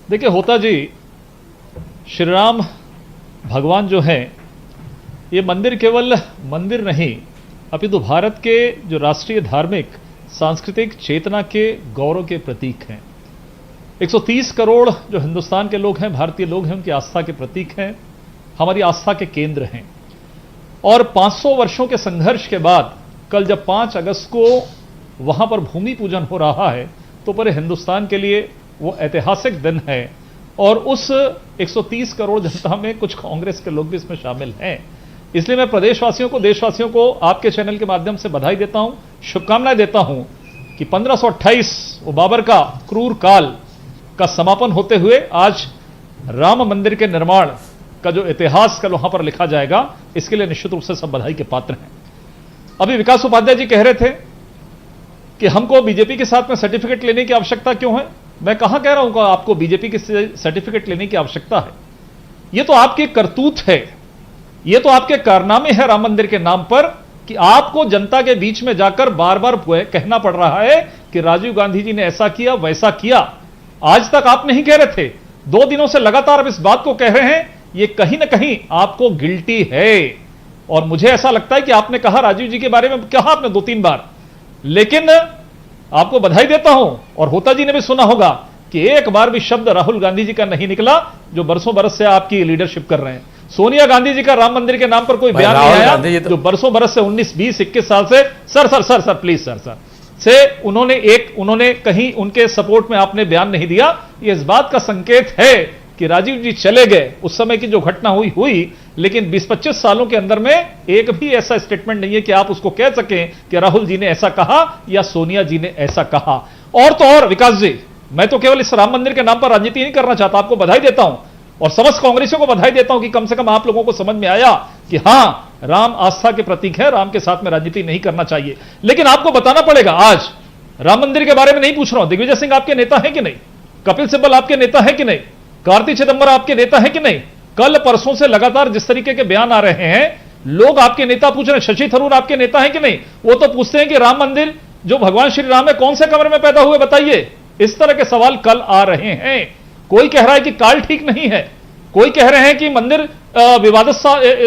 देखिए होता जी, श्री राम भगवान जो हैं, ये मंदिर केवल मंदिर नहीं अपितु भारत के जो राष्ट्रीय धार्मिक सांस्कृतिक चेतना के गौरव के प्रतीक हैं। 130 करोड़ जो हिंदुस्तान के लोग हैं, भारतीय लोग हैं, उनकी आस्था के प्रतीक हैं, हमारी आस्था के केंद्र हैं। और 500 वर्षों के संघर्ष के बाद कल जब 5 अगस्त को वहां पर भूमि पूजन हो रहा है तो पूरे हिंदुस्तान के लिए वो ऐतिहासिक दिन है। और उस 130 करोड़ जनता में कुछ कांग्रेस के लोग भी इसमें शामिल हैं। इसलिए मैं प्रदेशवासियों को, देशवासियों को आपके चैनल के माध्यम से बधाई देता हूं, शुभकामनाएं देता हूं कि 1528 वो बाबर का क्रूर काल का समापन होते हुए आज राम मंदिर के निर्माण का जो इतिहास कल वहां पर लिखा जाएगा, इसके लिए निश्चित रूप से सब बधाई के पात्र हैं। अभी विकास उपाध्याय जी कह रहे थे कि हमको बीजेपी के साथ में सर्टिफिकेट लेने की आवश्यकता क्यों है। मैं कहां कह रहा हूं कि आपको बीजेपी की सर्टिफिकेट लेने की आवश्यकता है। यह तो आपकी करतूत है, यह तो आपके कारनामे हैं राम मंदिर के नाम पर कि आपको जनता के बीच में जाकर बार बार कहना पड़ रहा है कि राजीव गांधी जी ने ऐसा किया वैसा किया। आज तक आप नहीं कह रहे थे, 2 दिनों से लगातार अब इस बात को कह रहे हैं। यह कहीं ना कहीं आपको गिल्टी है। और मुझे ऐसा लगता है कि आपने कहा, राजीव जी के बारे में कहा आपने 2-3 बार, लेकिन आपको बधाई देता हूं और होता जी ने भी सुना होगा कि एक बार भी शब्द राहुल गांधी जी का नहीं निकला, जो बरसों बरस से आपकी लीडरशिप कर रहे हैं। सोनिया गांधी जी का राम मंदिर के नाम पर कोई बयान नहीं आया, जो बरसों बरस से 19, 20, 21 साल से सर प्लीज सर से उन्होंने कहीं उनके सपोर्ट में आपने बयान नहीं दिया। यह इस बात का संकेत है कि राजीव जी चले गए, उस समय की जो घटना हुई, लेकिन 20-25 सालों के अंदर में एक भी ऐसा स्टेटमेंट नहीं है कि आप उसको कह सकें कि राहुल जी ने ऐसा कहा या सोनिया जी ने ऐसा कहा। और तो और विकास जी, मैं तो केवल इस राम मंदिर के नाम पर राजनीति नहीं करना चाहता, आपको बधाई देता हूं और समस्त कांग्रेसियों को बधाई देता हूं कि कम से कम आप लोगों को समझ में आया कि हां, राम आस्था के प्रतीक है, राम के साथ में राजनीति नहीं करना चाहिए। लेकिन आपको बताना पड़ेगा, आज राम मंदिर के बारे में नहीं पूछ रहा हूं, दिग्विजय सिंह आपके नेता है कि नहीं, कपिल सिब्बल आपके नेता है कि नहीं, कार्ति चिदंबरम आपके नेता है कि नहीं। कल परसों से लगातार जिस तरीके के बयान आ रहे हैं, लोग आपके नेता पूछ रहे हैं, शशि थरूर आपके नेता है कि नहीं। वो तो पूछते हैं कि राम मंदिर जो भगवान श्री राम है कौन से कमरे में पैदा हुए बताइए। इस तरह के सवाल कल आ रहे हैं। कोई कह रहा है कि काल ठीक नहीं है, कोई कह रहे हैं कि मंदिर विवादित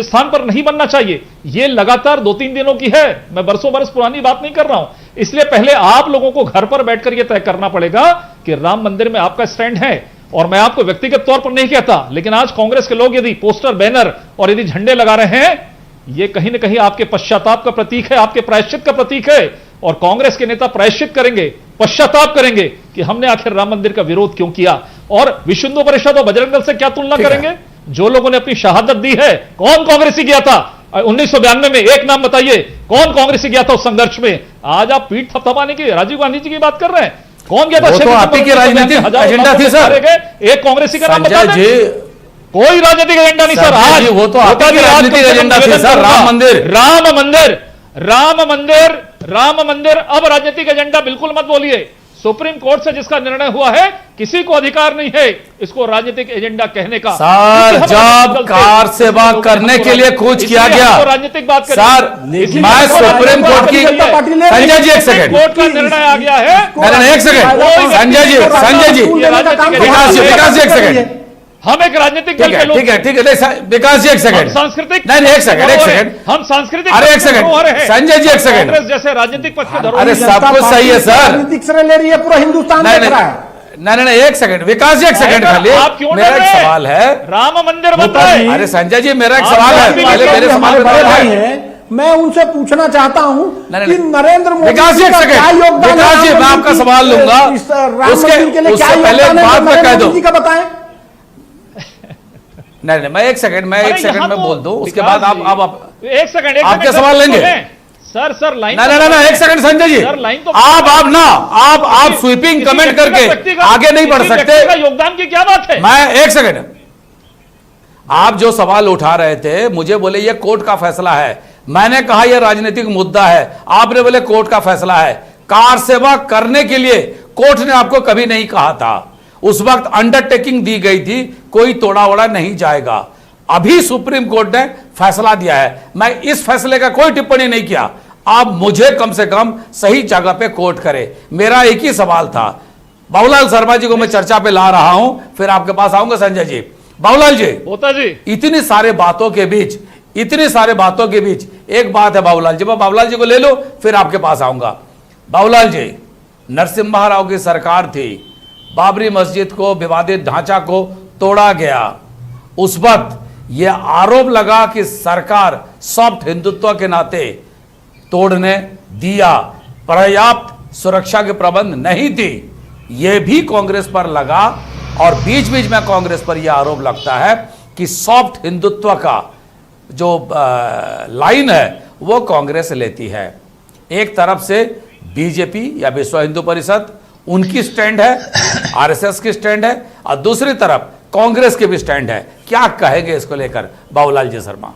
स्थान पर नहीं बनना चाहिए। यह लगातार 2-3 दिनों की है, मैं बरसों बरस पुरानी बात नहीं कर रहा हूं। इसलिए पहले आप लोगों को घर पर बैठकर यह तय करना पड़ेगा कि राम मंदिर में आपका स्टैंड है। और मैं आपको व्यक्तिगत तौर पर नहीं कहता, लेकिन आज कांग्रेस के लोग यदि पोस्टर, बैनर और यदि झंडे लगा रहे हैं, यह कहीं ना कहीं आपके पश्चाताप का प्रतीक है, आपके प्रायश्चित का प्रतीक है। और कांग्रेस के नेता प्रायश्चित करेंगे, पश्चाताप करेंगे कि हमने आखिर राम मंदिर का विरोध क्यों किया। और विश्व हिंदू परिषद और बजरंग दल से क्या तुलना करेंगे। जो लोगों ने अपनी शहादत दी है, कौन कांग्रेसी गया था 1992 में, एक नाम बताइए, कौन कांग्रेसी गया था उस संघर्ष में। आज आप पीठ थपथपाने की राजीव गांधी जी की बात कर रहे हैं, कौन गया था। तो आपकी की राजनीतिक एजेंडा थी सर, एक कांग्रेसी का नाम बता दें। कोई राजनीतिक एजेंडा नहीं सर। आज वो तो आपकी राजनीतिक एजेंडा थी सर। राम मंदिर अब राजनीतिक एजेंडा बिल्कुल मत बोलिए। सुप्रीम कोर्ट से जिसका निर्णय हुआ है, किसी को अधिकार नहीं है इसको राजनीतिक एजेंडा कहने का। सर, जब कार सेवा करने के लिए कुछ किया गया, राजनीतिक बात सर, मैं सुप्रीम कोर्ट की, संजय जी एक सेकंड, कोर्ट का निर्णय आ गया है। एक सेकंड, संजय जी, विकास जी एक सेकंड, हम एक राजनीतिक दल के लोग, ठीक है, विकास जी एक सेकंड, सांस्कृतिक नहीं एक सेकंड, हम सांस्कृतिक, अरे एक सेकंड, संजय जी एक सेकंड, कांग्रेस जैसे राजनीतिक पक्ष के धरोहर, अरे सब कुछ सही है सर, राजनीतिक श्रेय ले रही है, पूरा हिंदुस्तान देख रहा है। नहीं एक सेकंड, विकास जी एक सेकंड खाली, मेरा एक सवाल है। राम मंदिर बन रहा है। अरे संजय जी, मेरा एक सवाल है, पहले मेरे सवाल बड़े भाई हैं, मैं उनसे पूछना चाहता हूं कि नरेंद्र मोदी विकास जी एक सेकंड, विकास जी मैं आपका सवाल लूंगा, उससे पहले बात में कह दो का बताएं। नहीं मैं एक सेकंड में बोल दूं, उसके बाद आप एक सेकंड आपके सवाल लेंगे। सर लाइन, नहीं एक सेकंड संजय जी, आप स्वीपिंग कमेंट करके आगे नहीं बढ़ सकते। योगदान की क्या बात है। मैं एक सेकंड, आप जो सवाल उठा रहे थे, मुझे बोले ये कोर्ट का फैसला है, मैंने कहा यह राजनीतिक मुद्दा है, आपने बोले कोर्ट का फैसला है। कार सेवा करने के लिए कोर्ट ने आपको कभी नहीं कहा था, उस वक्त अंडरटेकिंग दी गई थी, कोई तोड़ा ओड़ा नहीं जाएगा। अभी सुप्रीम कोर्ट ने फैसला दिया है, मैं इस फैसले का कोई टिप्पणी नहीं किया। आप मुझे कम से कम सही जगह पे कोर्ट करें। मेरा एक ही सवाल था, बाबूलाल शर्मा जी को मैं चर्चा पे ला रहा हूं, फिर आपके पास आऊंगा संजय जी। बाबूलाल जी, होता जी, इतनी सारे बातों के बीच एक बात है बाबूलाल जी, मैं बाबूलाल जी को ले लो फिर आपके पास आऊंगा। बाबूलाल जी, नरसिम्हा राव की सरकार थी, बाबरी मस्जिद को, विवादित ढांचा को तोड़ा गया। उस वक्त यह आरोप लगा कि सरकार सॉफ्ट हिंदुत्व के नाते तोड़ने दिया, पर्याप्त सुरक्षा के प्रबंध नहीं थी, यह भी कांग्रेस पर लगा। और बीच बीच में कांग्रेस पर यह आरोप लगता है कि सॉफ्ट हिंदुत्व का जो लाइन है वो कांग्रेस लेती है। एक तरफ से बीजेपी या विश्व हिंदू परिषद उनकी स्टैंड है, आरएसएस की स्टैंड है, और दूसरी तरफ कांग्रेस की भी स्टैंड है। क्या कहेंगे इसको लेकर बाबूलाल जी शर्मा?